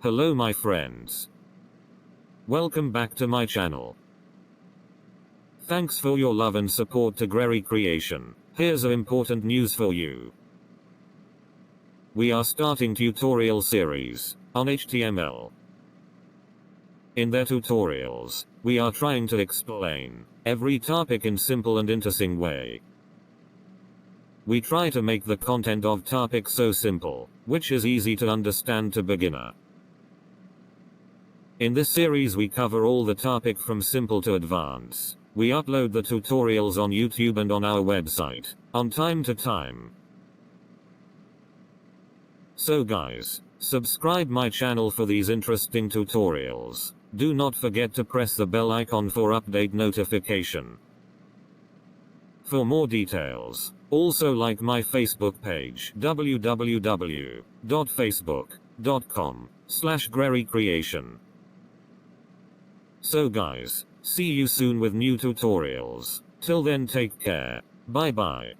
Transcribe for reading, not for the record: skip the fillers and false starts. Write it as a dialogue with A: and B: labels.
A: Hello my friends. Welcome back to my channel. Thanks for your love and support to Grery Creation. Here's a important news for you. We are starting tutorial series on HTML. In their tutorials, we are trying to explain every topic in simple and interesting way. We try to make the content of topic so simple, which is easy to understand to beginner. In this series we cover all the topic from simple to advanced. We upload the tutorials on YouTube and on our website, on time to time. So guys, subscribe my channel for these interesting tutorials. Do not forget to press the bell icon for update notification. For more details, also like my Facebook page www.facebook.com/GreryCreation. So guys, see you soon with new tutorials. Till then take care. Bye bye.